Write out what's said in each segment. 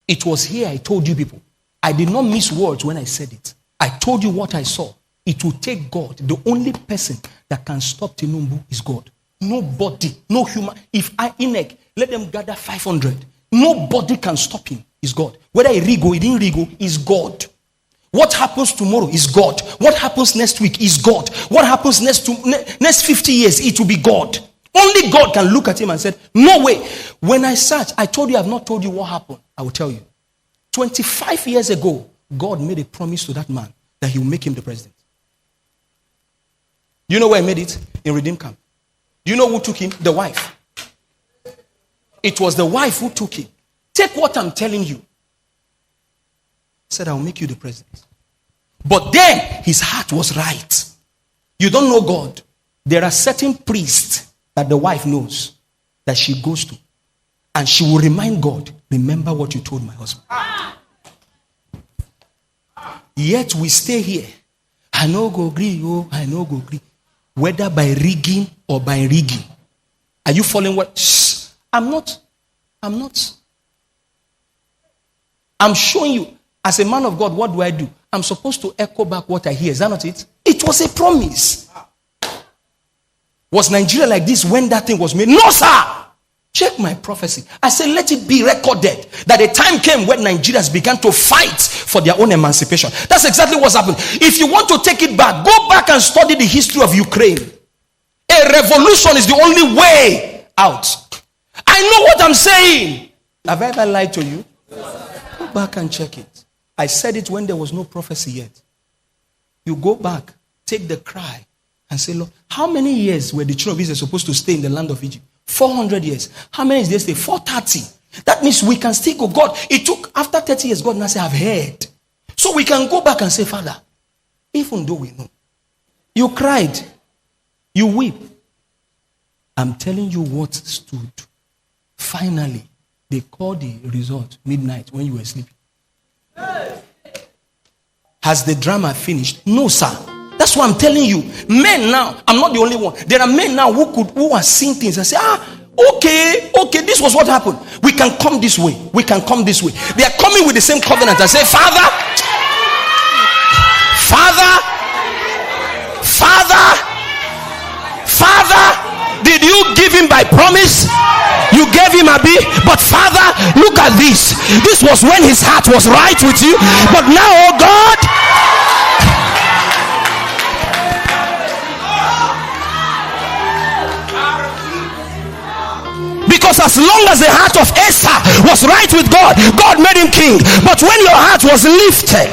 It was here I told you people. I did not miss words when I said it. I told you what I saw. It will take God. The only person that can stop Tinubu is God. Nobody, no human. If INEC, let them gather 500. Nobody can stop him. Is God. Whether he rigo, he didn't rigo, is God. What happens tomorrow is God. What happens next week is God. What happens next 50 years, it will be God. Only God can look at him and say, no way. When I search, I told you I have not told you what happened. I will tell you. 25 years ago, God made a promise to that man that he will make him the president. Do you know where he made it? In Redeem Camp. Do you know who took him? The wife. It was the wife who took him. Take what I'm telling you. Said, I will make you the president. But then his heart was right. You don't know God. There are certain priests that the wife knows that she goes to. And she will remind God, remember what you told my husband. Yet we stay here. I no go agree, I no go agree. Whether by rigging or by rigging. Are you following what? Shh. I'm not. I'm showing you, as a man of God, what do I do? I'm supposed to echo back what I hear. Is that not it? It was a promise. Was Nigeria like this when that thing was made? No, sir. Check my prophecy. I said, let it be recorded that a time came when Nigerians began to fight for their own emancipation. That's exactly what's happened. If you want to take it back, go back and study the history of Ukraine. A revolution is the only way out. I know what I'm saying. Have I ever lied to you? Go back and check it. I said it when there was no prophecy yet. You go back, take the cry, and say, Lord, how many years were the children of Israel supposed to stay in the land of Egypt? 400 years. How many did they stay? 430. That means we can still go. God, it took after 30 years, God now say, I've heard. So we can go back and say, Father, even though we know, you cried, you weep. I'm telling you what stood. Finally, they called the result midnight when you were sleeping. Has the drama finished? No, sir. That's what I'm telling you. Men now, I'm not the only one. There are men now who are seeing things and say, okay, this was what happened. We can come this way. We can come this way. They are coming with the same covenant and say, Father, did you give him by promise? You gave him a B, but Father, look at this. This was when his heart was right with you, but now, oh God, because as long as the heart of Asa was right with God, God made him king. But when your heart was lifted,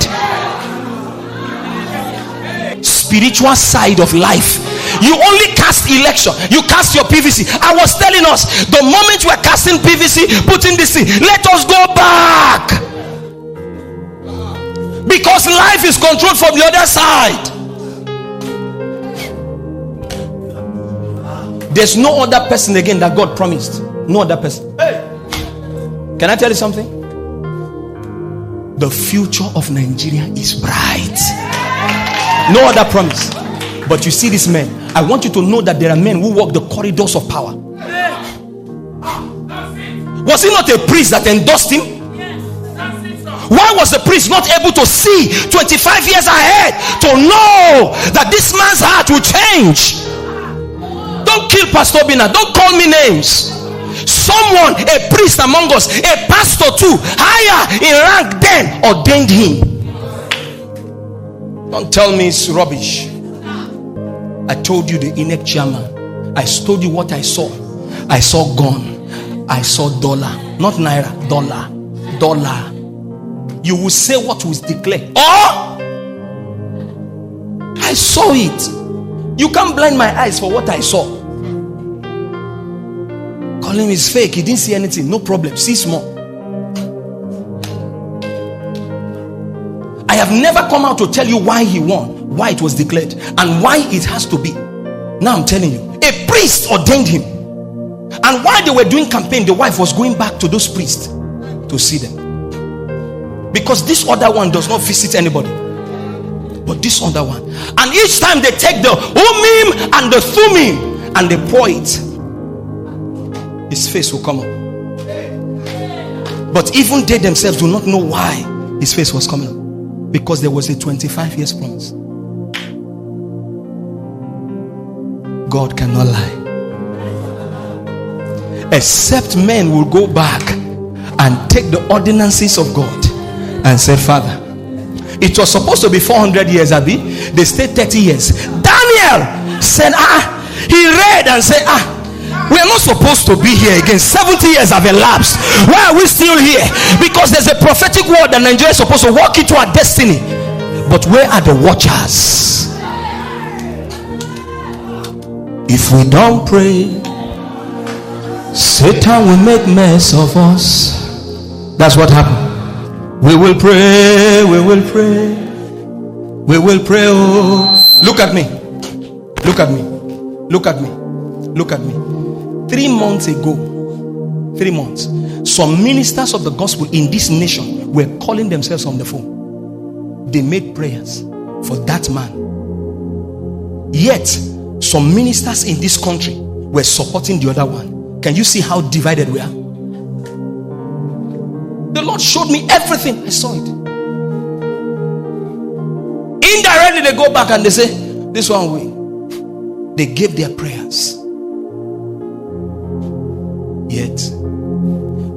spiritual side of life, you only cast election, you cast your PVC. I was telling us, the moment we're casting PVC, putting this in, let us go back, because life is controlled from the other side. There's no other person again that God promised. No other person. Can I tell you something? The future of Nigeria is bright. No other promise. But you see these men. I want you to know that there are men who walk the corridors of power. Was he not a priest that endorsed him? Why was the priest not able to see 25 years ahead to know that this man's heart will change? Don't kill Pastor Obinna. Don't call me names. Someone, a priest among us, a pastor too, higher in rank than ordained him. Don't tell me it's rubbish. I told you the INEC chairman. I told you what I saw. I saw gun. I saw dollar. Not naira. Dollar. You will say what was declared. Oh! I saw it. You can't blind my eyes for what I saw. Call him is fake. He didn't see anything. No problem. See small. I have never come out to tell you why he won, why it was declared, and why it has to be. Now I'm telling you, a priest ordained him, and while they were doing campaign, the wife was going back to those priests to see them, because this other one does not visit anybody, but this other one. And each time they take the Umim and the Thumim and they pour it, his face will come up. But even they themselves do not know why his face was coming up. Because there was a 25 years promise. God cannot lie. Except men will go back and take the ordinances of God and say, Father, it was supposed to be 400 years, Abi. They stayed 30 years. Daniel said, he read and said, we are not supposed to be here again. 70 years have elapsed. Why are we still here? Because there's a prophetic word that Nigeria is supposed to walk into our destiny. But where are the watchers? If we don't pray, Satan will make mess of us. That's what happened. We will pray, we will pray, we will pray. Oh, look at me, look at me, look at me, look at me. 3 months ago, 3 months, some ministers of the gospel in this nation were calling themselves on the phone. They made prayers for that man. Yet, some ministers in this country were supporting the other one. Can you see how divided we are? The Lord showed me everything. I saw it. Indirectly, they go back and they say, this one way. They gave their prayers. Yet,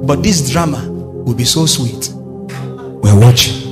but this drama will be so sweet. We're watching.